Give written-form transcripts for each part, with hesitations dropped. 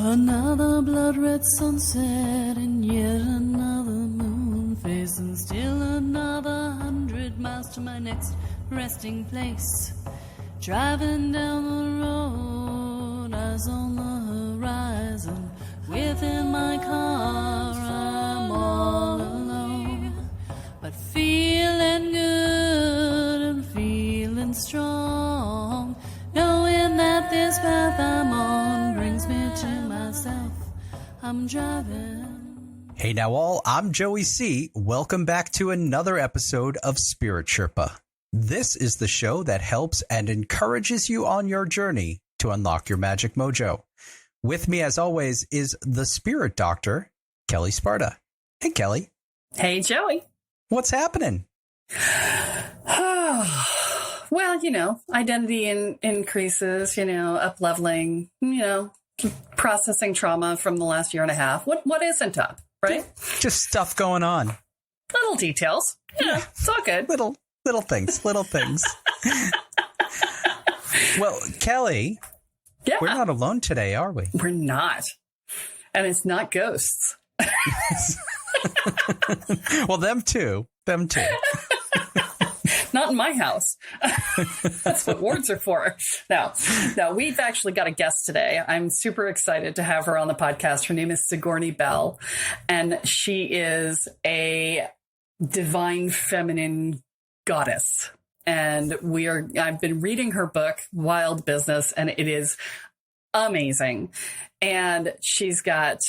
Another blood-red sunset and yet another moon phase, and still another 100 miles to my next resting place. Driving down the road, eyes on the horizon. Within my car, I'm all alone, but feeling good and feeling strong, knowing that this path I'm on brings me to myself. I'm driving. Hey now all, I'm Joey C. Welcome back to another episode of Spirit Sherpa. This is the show that helps and encourages you on your journey to unlock your magic mojo. With me, as always, is the spirit doctor, Kelle Sparta. Hey, Kelle. Hey, Joey. What's happening? Well, identity increases, up-leveling, processing trauma from the last year and a half. What isn't up, right? Just stuff going on. Little details. It's all good. Little things. Well, Kelle, yeah. We're not alone today, are we? We're not. And it's not ghosts. Well, them too. Not in my house. That's what wards are for. No, we've actually got a guest today. I'm super excited to have her on the podcast. Her name is Sigourney Belle, and she is a divine feminine goddess. And I've been reading her book, Wild Business, and it is amazing. And she's got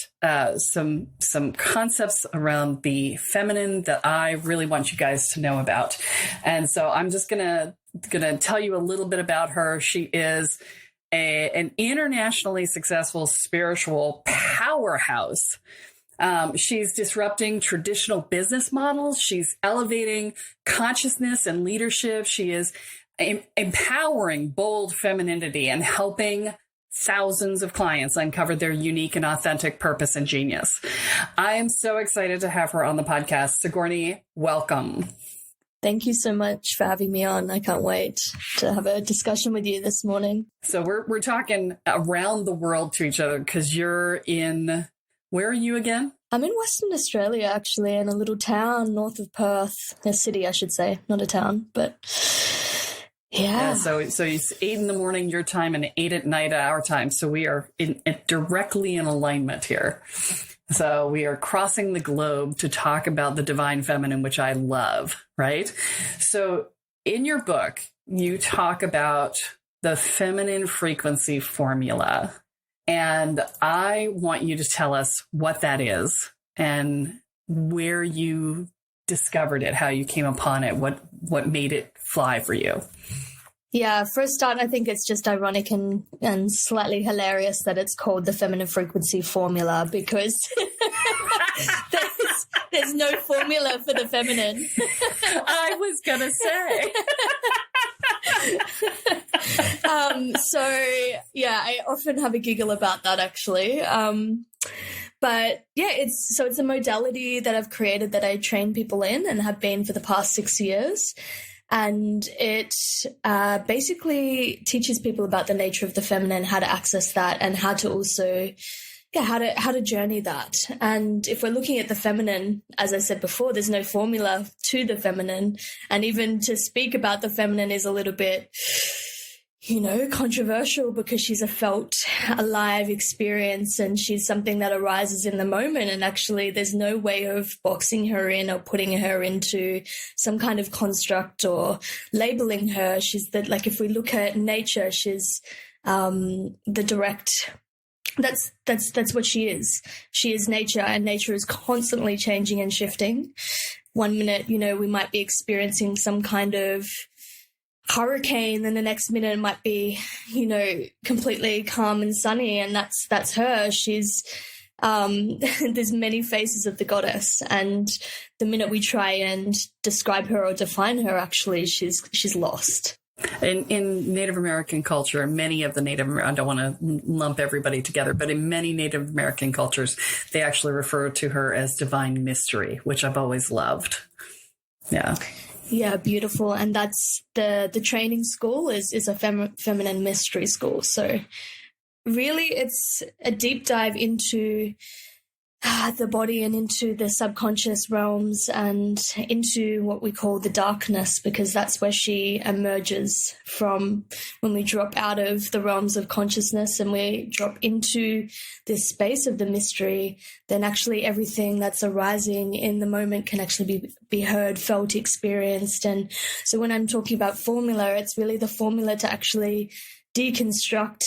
some concepts around the feminine that I really want you guys to know about. And so I'm just gonna tell you a little bit about her. She is an internationally successful spiritual powerhouse. She's disrupting traditional business models. She's elevating consciousness and leadership. She is empowering bold femininity and helping thousands of clients uncover their unique and authentic purpose and genius. I am so excited to have her on the podcast. Sigourney, welcome. Thank you so much for having me on. I can't wait to have a discussion with you this morning. So we're talking around the world to each other because you're in... Where are you again? I'm in Western Australia, actually, in a little town north of Perth. A city, I should say, not a town, but yeah. So it's 8 in the morning your time and 8 at night our time. So we are directly in alignment here. So we are crossing the globe to talk about the divine feminine, which I love, right? So in your book, you talk about the feminine frequency formula. And I want you to tell us what that is and where you discovered it, how you came upon it, what made it fly for you. Yeah, for a start, I think it's just ironic and slightly hilarious that it's called the feminine frequency formula because there's no formula for the feminine. I was going to say. I often have a giggle about that actually. But yeah, it's a modality that I've created that I train people in and have been for the past 6 years. And it basically teaches people about the nature of the feminine, how to access that, and how to also how to journey that. And if we're looking at the feminine, as I said before, there's no formula to the feminine. And even to speak about the feminine is a little bit, controversial because she's a felt, alive experience and she's something that arises in the moment. And actually there's no way of boxing her in or putting her into some kind of construct or labeling her. She's if we look at nature, she's the direct... That's what she is. She is nature, and nature is constantly changing and shifting. 1 minute, we might be experiencing some kind of hurricane, then the next minute it might be, completely calm and sunny, and that's her. She's there's many faces of the goddess, and the minute we try and describe her or define her, actually she's lost. In Native American culture, many of the I don't want to lump everybody together, but in many Native American cultures, they actually refer to her as divine mystery, which I've always loved. Yeah. Yeah, beautiful. And that's the training school is a feminine mystery school. So really it's a deep dive into the body and into the subconscious realms and into what we call the darkness, because that's where she emerges from. When we drop out of the realms of consciousness and we drop into this space of the mystery, then actually everything that's arising in the moment can actually be heard, felt, experienced. And so when I'm talking about formula, it's really the formula to actually deconstruct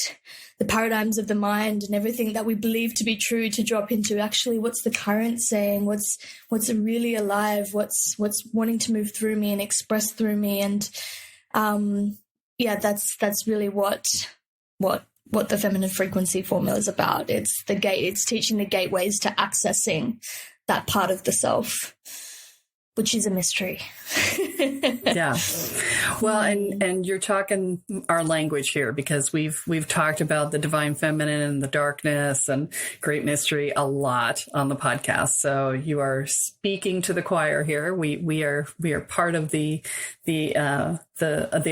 the paradigms of the mind and everything that we believe to be true, to drop into actually what's the current saying, what's really alive, what's wanting to move through me and express through me. And that's really what the feminine frequency formula is about. It's teaching the gateways to accessing that part of the self, which is a mystery. Yeah. Well, and you're talking our language here, because we've talked about the divine feminine and the darkness and great mystery a lot on the podcast. So you are speaking to the choir here. We are part of the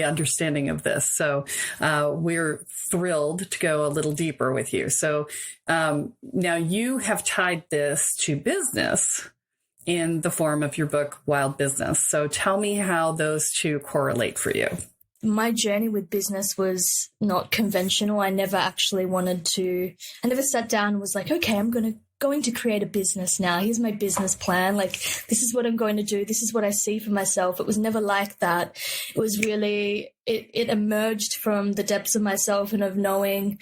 understanding of this. So we're thrilled to go a little deeper with you. So now you have tied this to business in the form of your book, Wild Business. So tell me how those two correlate for you. My journey with business was not conventional. I never actually I never sat down and was like, okay, I'm going to create a business now. Here's my business plan. Like, this is what I'm going to do. This is what I see for myself. It was never like that. It was really, it emerged from the depths of myself and of knowing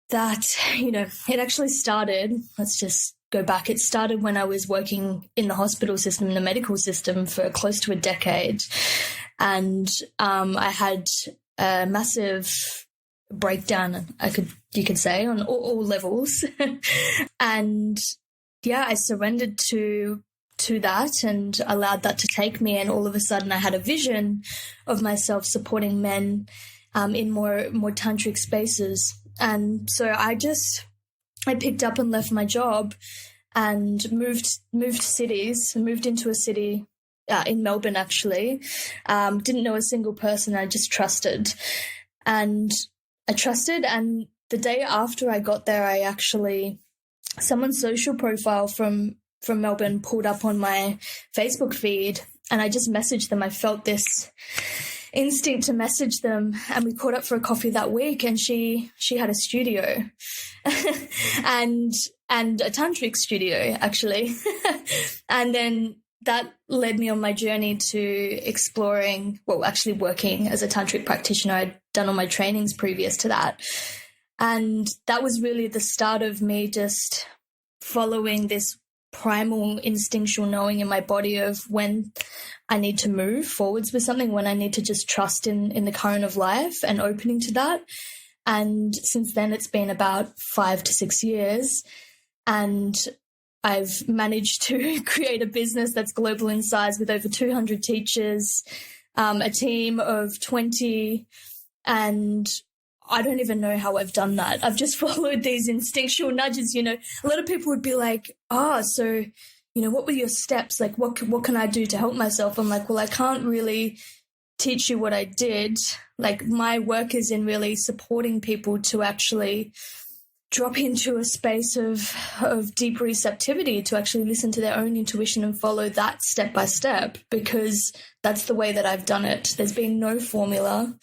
that, it actually started, let's just go back. It started when I was working in the hospital system, in the medical system for close to a decade. And I had a massive breakdown, you could say, on all levels. And I surrendered to that and allowed that to take me. And all of a sudden I had a vision of myself supporting men in more tantric spaces. And so I picked up and left my job and moved cities, moved into a city in Melbourne, actually. Didn't know a single person. I just trusted. And I trusted. And the day after I got there, someone's social profile from Melbourne pulled up on my Facebook feed, and I just messaged them. I felt this instinct to message them, and we caught up for a coffee that week, and she had a studio and a tantric studio, actually. And then that led me on my journey to exploring, actually working as a tantric practitioner. I'd done all my trainings previous to that. And that was really the start of me just following this primal instinctual knowing in my body of when I need to move forwards with something, when I need to just trust in the current of life and opening to that. And since then, it's been about 5 to 6 years, and I've managed to create a business that's global in size with over 200 teachers, a team of 20, and I don't even know how I've done that. I've just followed these instinctual nudges. A lot of people would be like, so, what were your steps? Like, what can I do to help myself? I'm like, well, I can't really teach you what I did. Like, my work is in really supporting people to actually drop into a space of deep receptivity, to actually listen to their own intuition and follow that step by step, because that's the way that I've done it. There's been no formula.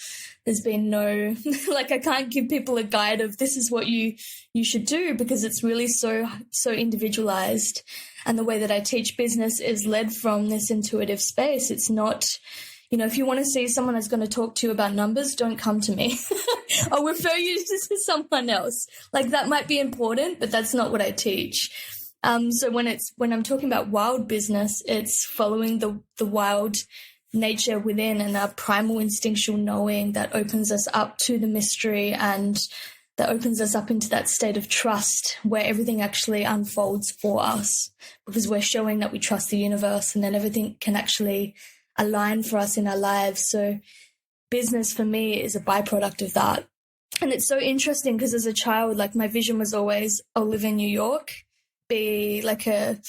There's been no, I can't give people a guide of this is what you should do, because it's really so individualized. And the way that I teach business is led from this intuitive space. It's not, if you want to see someone that's going to talk to you about numbers, don't come to me. I'll refer you to someone else. That might be important, but that's not what I teach. So when I'm talking about wild business, it's following the wild nature within and our primal instinctual knowing that opens us up to the mystery, and that opens us up into that state of trust where everything actually unfolds for us, because we're showing that we trust the universe, and then everything can actually align for us in our lives. So business for me is a byproduct of that. And it's so interesting because as a child, my vision was always, I'll live in New York, be a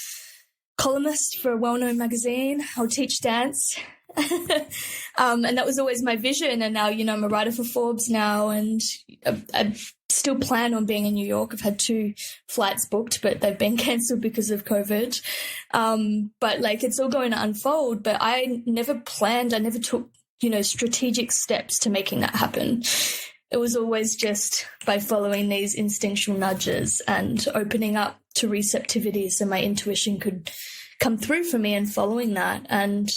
columnist for a well-known magazine, I'll teach dance. And that was always my vision. And now, I'm a writer for Forbes now, and I still plan on being in New York. I've had 2 flights booked, but they've been cancelled because of COVID. But like, it's all going to unfold, but I never took, strategic steps to making that happen. It was always just by following these instinctual nudges and opening up to receptivity so my intuition could come through for me and following that. And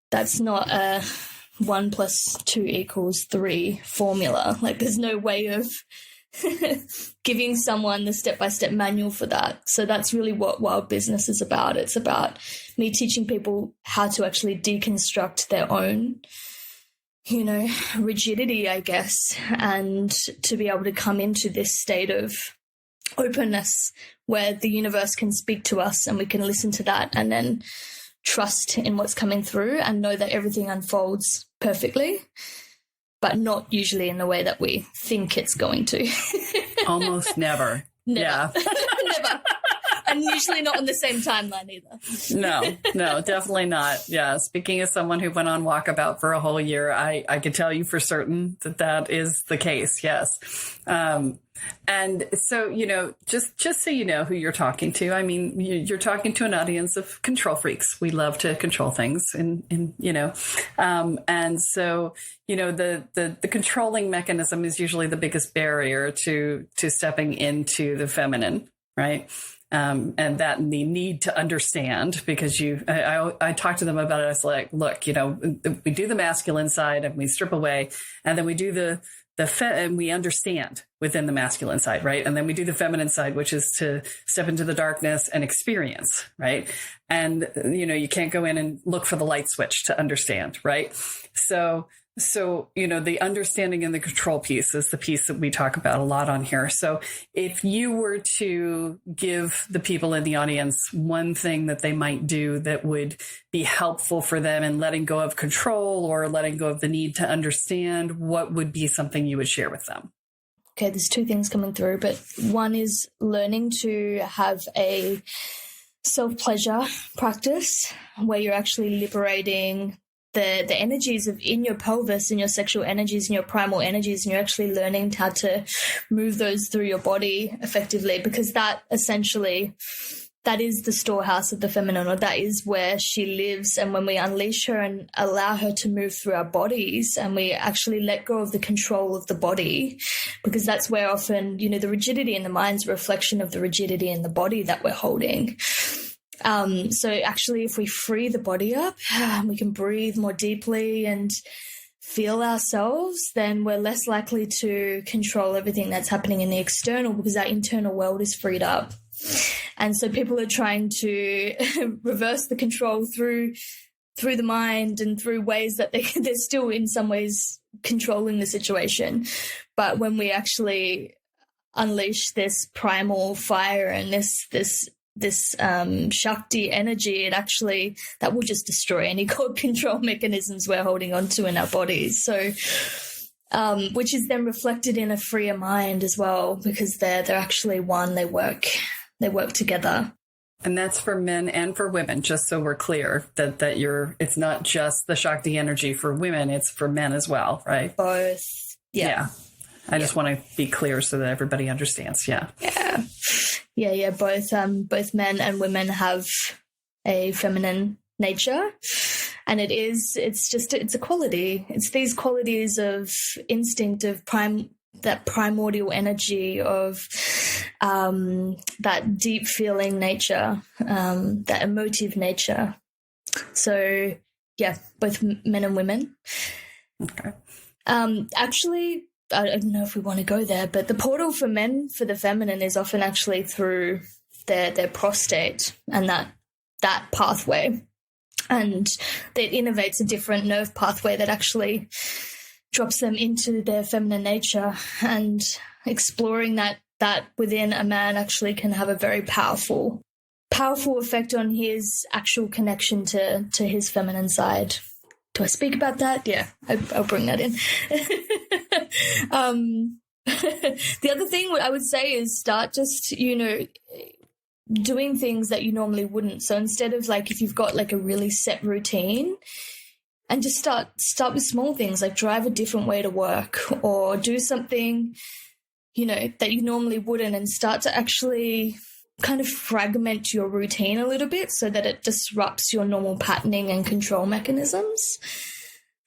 that's not a 1 + 2 = 3 formula. Like, there's no way of giving someone the step-by-step manual for that. So that's really what Wild Business is about. It's about me teaching people how to actually deconstruct their own, rigidity, I guess, and to be able to come into this state of openness where the universe can speak to us and we can listen to that and then trust in what's coming through and know that everything unfolds perfectly, but not usually in the way that we think it's going to. Almost never. Yeah. Never. And usually not on the same timeline either. No, definitely not. Yeah. Speaking as someone who went on Walkabout for a whole year, I can tell you for certain that is the case. Yes. And so, just so you know who you're talking to, I mean, you're talking to an audience of control freaks. We love to control things and so, the controlling mechanism is usually the biggest barrier to stepping into the feminine, right? And that the need to understand, because I talk to them about it. It's like, look, we do the masculine side and we strip away, and then we do and we understand within the masculine side, right? And then we do the feminine side, which is to step into the darkness and experience, right? And, you can't go in and look for the light switch to understand, right? So, the understanding and the control piece is the piece that we talk about a lot on here. So if you were to give the people in the audience one thing that they might do that would be helpful for them in letting go of control or letting go of the need to understand, what would be something you would share with them? Okay, there's 2 things coming through, but one is learning to have a self-pleasure practice where you're actually liberating the energies in your pelvis and your sexual energies and your primal energies, and you're actually learning how to move those through your body effectively, because that is the storehouse of the feminine, or that is where she lives. And when we unleash her and allow her to move through our bodies and we actually let go of the control of the body, because that's where often, the rigidity in the mind's a reflection of the rigidity in the body that we're holding. So actually, if we free the body up, we can breathe more deeply and feel ourselves, then we're less likely to control everything that's happening in the external, because our internal world is freed up. And so people are trying to reverse the control through the mind and through ways that they're still in some ways controlling the situation. But when we actually unleash this primal fire and this Shakti energy, that will just destroy any control mechanisms we're holding onto in our bodies. So, which is then reflected in a freer mind as well, because they're actually one. They work together. And that's for men and for women, just so we're clear that it's not just the Shakti energy for women, it's for men as well, right? Both. Yeah. I just want to be clear so that everybody understands. Yeah. Yeah. Both men and women have a feminine nature, and it's a quality. It's these qualities of instinct, of that primordial energy, of that deep feeling nature, that emotive nature. So yeah, both men and women. Okay. Actually, I don't know if we want to go there, but the portal for men for the feminine is often actually through their prostate and that pathway. And it innovates a different nerve pathway that actually drops them into their feminine nature, and exploring that within a man actually can have a very powerful effect on his actual connection to his feminine side. Do I speak about that? Yeah, I'll bring that in. The other thing I would say is start just, doing things that you normally wouldn't. So instead of if you've got a really set routine, and just start with small things, like drive a different way to work, or do something, that you normally wouldn't, and start to actually kind of fragment your routine a little bit so that it disrupts your normal patterning and control mechanisms.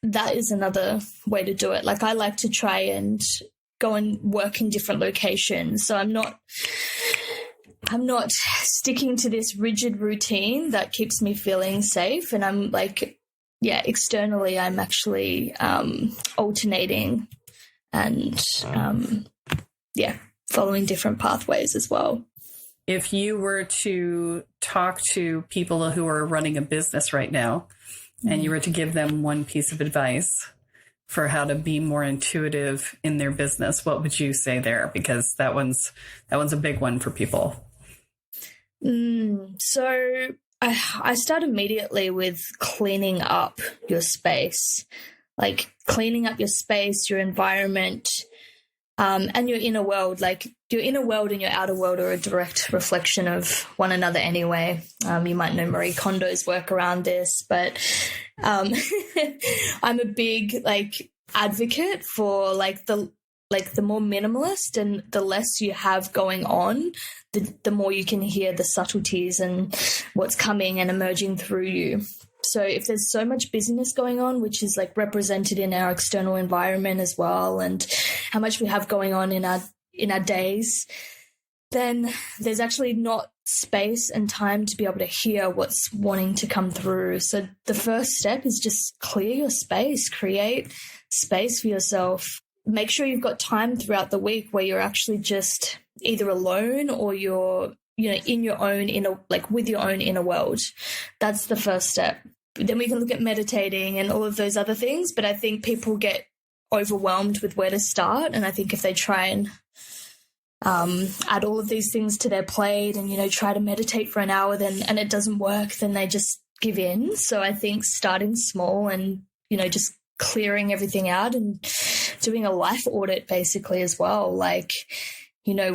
That is another way to do it. Like, I like to try and go and work in different locations. So I'm not sticking to this rigid routine that keeps me feeling safe. And I'm like, externally, I'm actually alternating and, following different pathways as well. If you were to talk to people who are running a business right now, and you were to give them one piece of advice for how to be more intuitive in their business, what would you say there? Because that one's a big one for people. So I start immediately with cleaning up your space, like cleaning up your space, your environment, and your inner world. Like, your inner world and your outer world are a direct reflection of one another anyway. You might know Marie Kondo's work around this, but I'm a big advocate for the more minimalist, and the less you have going on, the more you can hear the subtleties and what's coming and emerging through you. So if there's so much busyness going on, which is represented in our external environment as well, and how much we have going on in our days, then there's actually not space and time to be able to hear what's wanting to come through. So the first step is just clear your space, create space for yourself. Make sure you've got time throughout the week where you're actually just either alone or you're, in your own with your own inner world. That's the first step. Then we can look at meditating and all of those other things. But I think people get overwhelmed with where to start. And I think if they try and add all of these things to their plate and, try to meditate for an hour and it doesn't work, then they just give in. So I think starting small and, just clearing everything out and doing a life audit basically as well.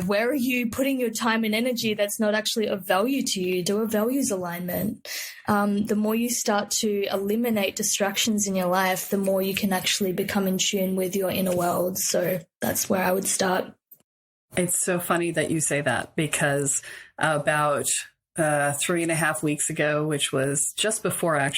Where are you putting your time and energy that's not actually of value to you? Do a values alignment. The more you start to eliminate distractions in your life, the more you can actually become in tune with your inner world. So that's where I would start. It's so funny that you say that, because about 3.5 weeks ago, which was just before I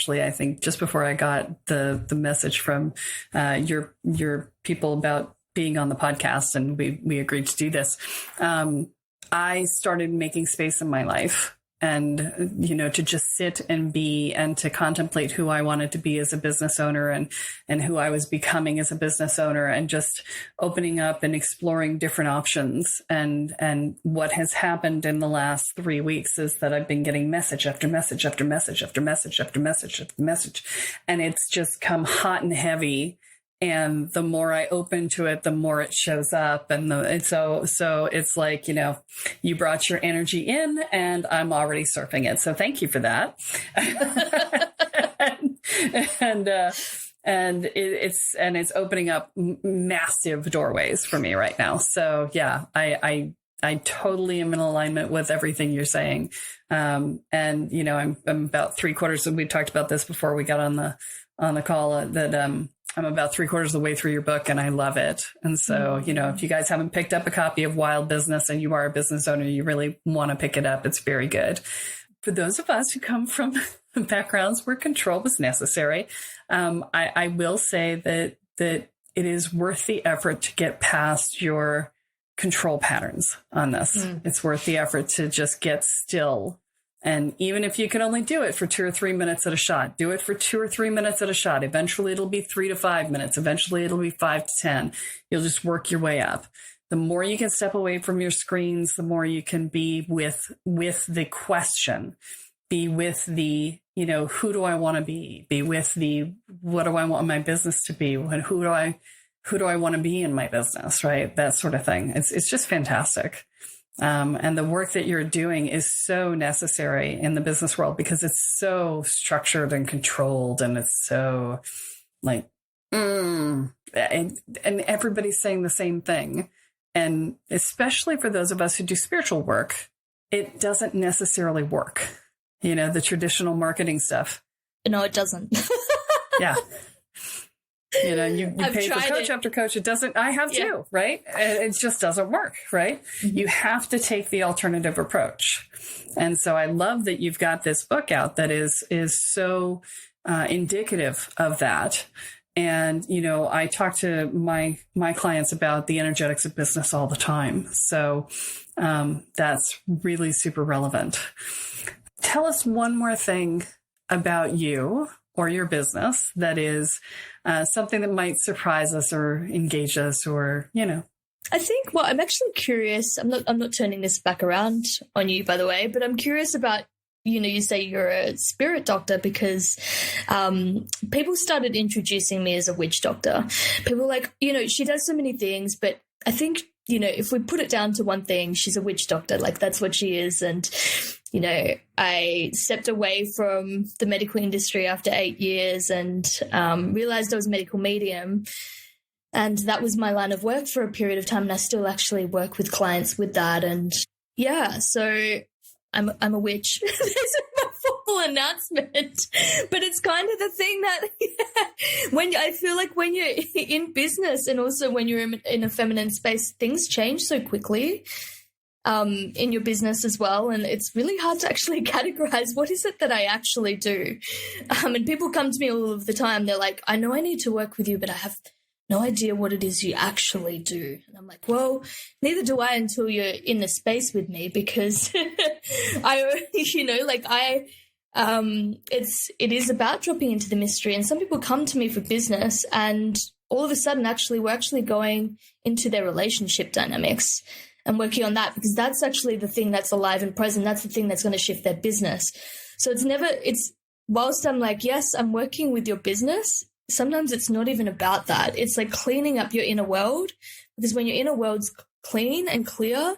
got the message from your people about being on the podcast, and we agreed to do this, I started making space in my life and, to just sit and be and to contemplate who I wanted to be as a business owner and who I was becoming as a business owner, and just opening up and exploring different options. And what has happened in the last 3 weeks is that I've been getting message after message after message after message after message after message. And it's just come hot and heavy. And the more I open to it, the more it shows up. And so it's like, you brought your energy in and I'm already surfing it. So thank you for that. and it's opening up massive doorways for me right now. So yeah, I totally am in alignment with everything you're saying. I'm about 3/4, and we talked about this before we got on the call, that, I'm about 3/4 of the way through your book and I love it. And so, if you guys haven't picked up a copy of Wild Business and you are a business owner, you really want to pick it up. It's very good. For those of us who come from backgrounds where control was necessary, I will say that it is worth the effort to get past your control patterns on this. It's worth the effort to just get still. And even if you can only do it for 2 or 3 minutes at a shot, do it for 2 or 3 minutes at a shot. Eventually it'll be 3 to 5 minutes. Eventually it'll be 5 to 10. You'll just work your way up. The more you can step away from your screens, the more you can be with the question, be with the, who do I want to be with the, what do I want my business to be? Who do I want to be in my business? Right. That sort of thing. It's just fantastic. And the work that you're doing is so necessary in the business world because it's so structured and controlled, and it's so and everybody's saying the same thing. And especially for those of us who do spiritual work, it doesn't necessarily work. The traditional marketing stuff. No, it doesn't. Yeah. You know, you pay for coach after coach. It doesn't, I have too, right? It just doesn't work, right? You have to take the alternative approach. And so I love that you've got this book out that is so indicative of that. And, you know, I talk to my clients about the energetics of business all the time. So that's really super relevant. Tell us one more thing about you or your business that is something that might surprise us or engage us, or, you know. I think, well, I'm actually curious. I'm not turning this back around on you, by the way, but I'm curious about, you know, you say you're a spirit doctor because people started introducing me as a witch doctor. People were like, you know, she does so many things, but I think, you know, if we put it down to one thing, she's a witch doctor. Like, that's what she is. And, you know, I stepped away from the medical industry after 8 years and realized I was a medical medium. And that was my line of work for a period of time. And I still actually work with clients with that. And yeah, so I'm a witch. There's a full announcement, but it's kind of the thing that when I feel like when you're in business and also when you're in a feminine space, things change so quickly in your business as well. And it's really hard to actually categorize what is it that I actually do. And people come to me all of the time. They're like, I know I need to work with you, but I have no idea what it is you actually do. And I'm like, well, neither do I until you're in the space with me, because it is about dropping into the mystery. And some people come to me for business and all of a sudden we're actually going into their relationship dynamics and working on that, because that's actually the thing that's alive and present. That's the thing that's going to shift their business. So whilst I'm like, yes, I'm working with your business, sometimes it's not even about that. It's like cleaning up your inner world, because when your inner world's clean and clear,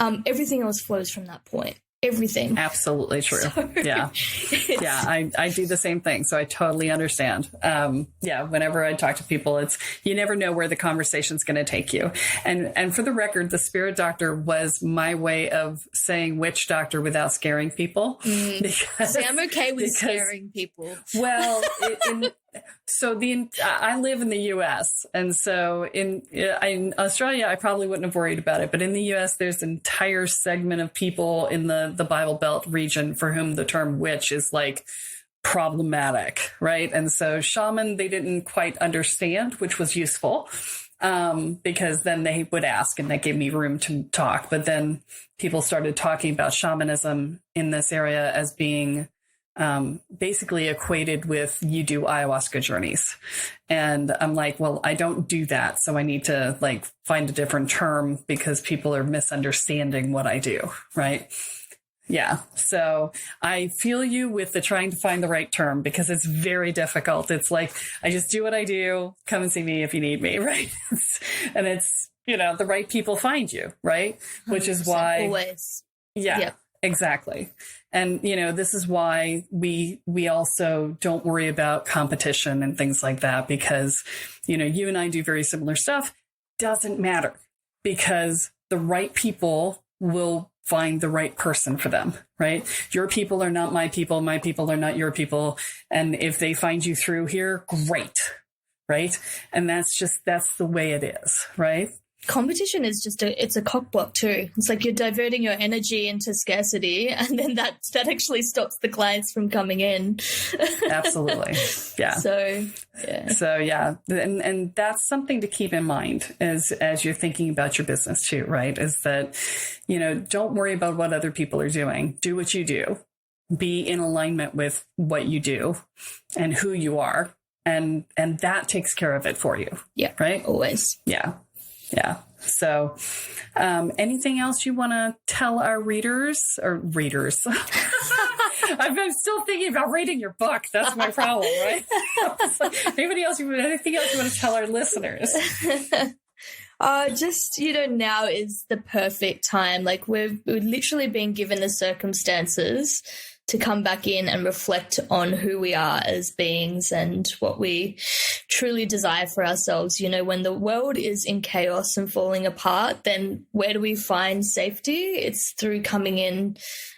everything else flows from that point. Everything. Absolutely true. So, yeah. I do the same thing. So I totally understand. Whenever I talk to people, you never know where the conversation's going to take you. And for the record, the spirit doctor was my way of saying witch doctor without scaring people. I'm okay with scaring people. Well, I live in the U.S. and so in Australia, I probably wouldn't have worried about it. But in the U.S., there's an entire segment of people in the Bible Belt region for whom the term witch is like problematic, right? And so shaman, they didn't quite understand, which was useful because then they would ask and that gave me room to talk. But then people started talking about shamanism in this area as being basically equated with you do ayahuasca journeys. And I'm like, well, I don't do that. So I need to like find a different term because people are misunderstanding what I do. Right. Yeah. So I feel you with the trying to find the right term because it's very difficult. It's like, I just do what I do. Come and see me if you need me. Right. And it's, you know, the right people find you. Right. Which is why. Always. Yeah. Yep. Exactly. And, you know, this is why we also don't worry about competition and things like that, because, you know, you and I do very similar stuff. Doesn't matter because the right people will find the right person for them, right? Your people are not my people. My people are not your people. And if they find you through here, great. Right. And that's the way it is. Right. Competition is just it's a cockblock too. It's like you're diverting your energy into scarcity, and then that actually stops the clients from coming in. Absolutely. Yeah. So yeah. And that's something to keep in mind as you're thinking about your business too, right? Is that, you know, don't worry about what other people are doing. Do what you do. Be in alignment with what you do and who you are. And that takes care of it for you. Yeah. Right? Always. Yeah. Yeah. So, anything else you want to tell our readers? I'm still thinking about reading your book. That's my problem, right? Anything else you want to tell our listeners? Just, you know, now is the perfect time. Like we've literally been given the circumstances to come back in and reflect on who we are as beings and what we truly desire for ourselves. You know, when the world is in chaos and falling apart, then where do we find safety? It's through coming in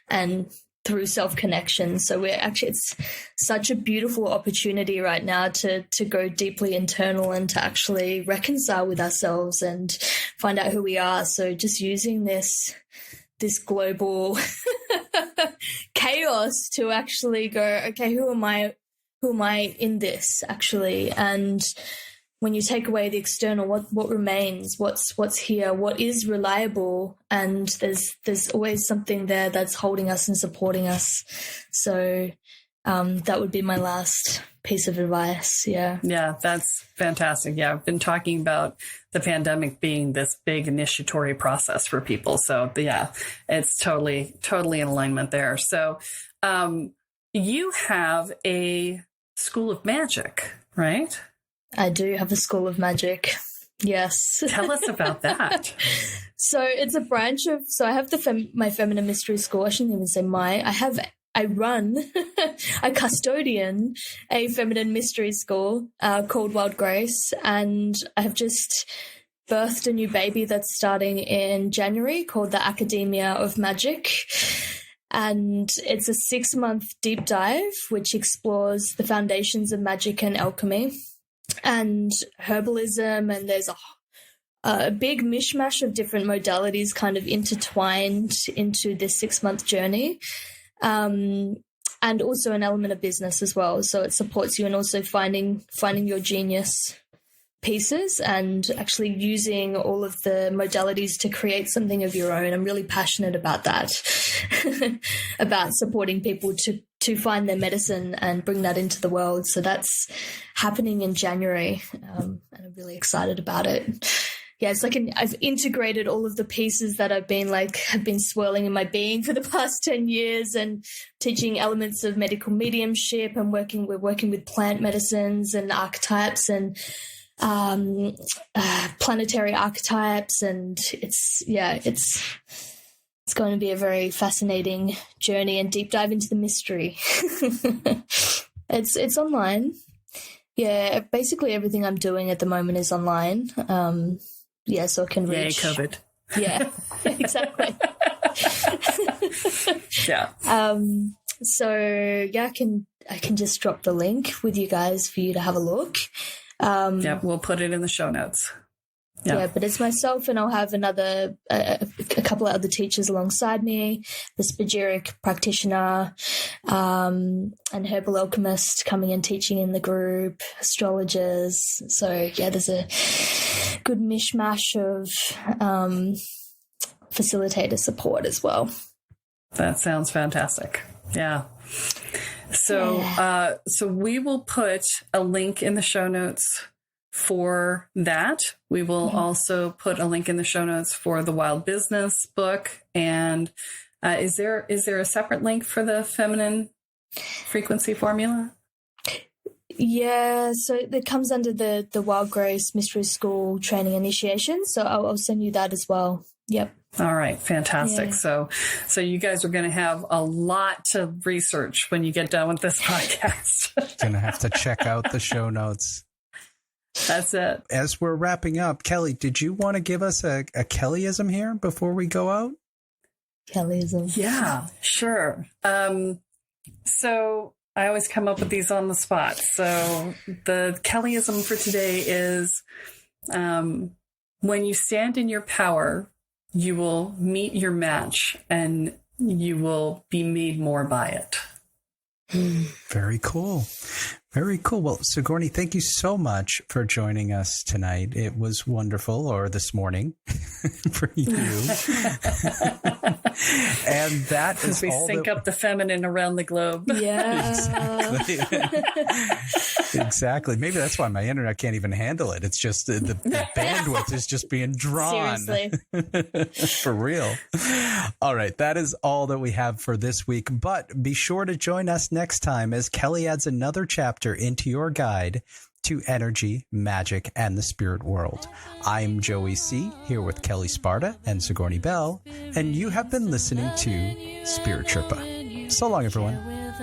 and through self-connection. So it's such a beautiful opportunity right now to go deeply internal and to actually reconcile with ourselves and find out who we are. So just using this global chaos to actually go, okay, who am I in this actually? And when you take away the external, what remains? What's here? What is reliable? And there's always something there that's holding us and supporting us. So that would be my last piece of advice. Yeah. Yeah, that's fantastic. Yeah, I've been talking about the pandemic being this big initiatory process for people. So yeah, it's totally in alignment there. So you have a school of magic, right? I do have a school of magic. Yes. Tell us about that. So it's a branch of, I have my feminine mystery school. I shouldn't even say I run, I custodian a feminine mystery school called Wild Grace. And I have just birthed a new baby that's starting in January called the Academia of Magic. And it's a 6-month deep dive, which explores the foundations of magic and alchemy and herbalism, and there's a big mishmash of different modalities kind of intertwined into this 6-month journey, and also an element of business as well. So it supports you in also finding your genius pieces and actually using all of the modalities to create something of your own. I'm really passionate about that, about supporting people to find their medicine and bring that into the world. So that's happening in January, and I'm really excited about it. Yeah, it's like I've integrated all of the pieces that have been swirling in my being for the past 10 years, and teaching elements of medical mediumship, and we're working with plant medicines and archetypes and planetary archetypes, and it's going to be a very fascinating journey and deep dive into the mystery. It's online. Yeah, basically everything I'm doing at the moment is online. So I can reach. Yay, COVID. Yeah, exactly. Yeah. So yeah, I can just drop the link with you guys for you to have a look. We'll put it in the show notes. Yeah, but it's myself, and I'll have a couple of other teachers alongside me, the spagyric practitioner, and herbal alchemist coming and teaching in the group, astrologers. So yeah, there's a good mishmash of facilitator support as well. That sounds fantastic. Yeah. So, so we will put a link in the show notes for that. We will also put a link in the show notes for the Wild Business book. And is there a separate link for the feminine frequency formula? Yeah, so it comes under the Wild Grace Mystery School Training Initiation. So I'll send you that as well. Yep. All right. Fantastic. Yeah. So you guys are going to have a lot to research when you get done with this podcast. Going to have to check out the show notes. That's it. As we're wrapping up, Kelly, did you want to give us a Kellyism here before we go out? Kellyism. Yeah, sure. So I always come up with these on the spot. So the Kellyism for today is, when you stand in your power, you will meet your match and you will be made more by it. Very cool. Very cool. Well, Sigourney, thank you so much for joining us tonight. It was wonderful, or this morning for you. And that is we all sync up the feminine around the globe. Yeah. Exactly. Maybe that's why my internet can't even handle it. It's just the bandwidth is just being drawn. Seriously. For real. All right. That is all that we have for this week. But be sure to join us next time as Kelly adds another chapter into your guide to energy, magic, and the spirit world. I'm Joey C., here with Kelle Sparta and Sigourney Belle, and you have been listening to Spirit Sherpa. So long, everyone.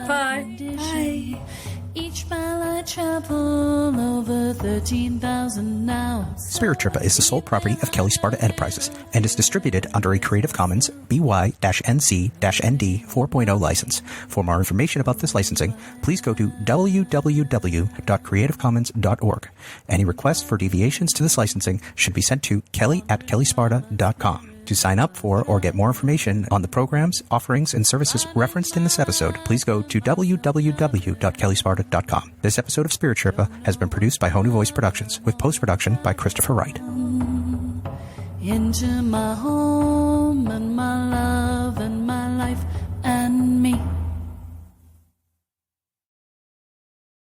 Bye. Bye. Each mile I travel over 13,000 now. Spirit Sherpa is the sole property of Kelle Sparta Enterprises and is distributed under a Creative Commons BY-NC-ND 4.0 license. For more information about this licensing, please go to www.creativecommons.org. Any requests for deviations to this licensing should be sent to kelly@kellesparta.com. To sign up for or get more information on the programs, offerings, and services referenced in this episode, please go to www.kellesparta.com. This episode of Spirit Sherpa has been produced by Honu Voice Productions, with post-production by Christopher Wright. Into my home and my love and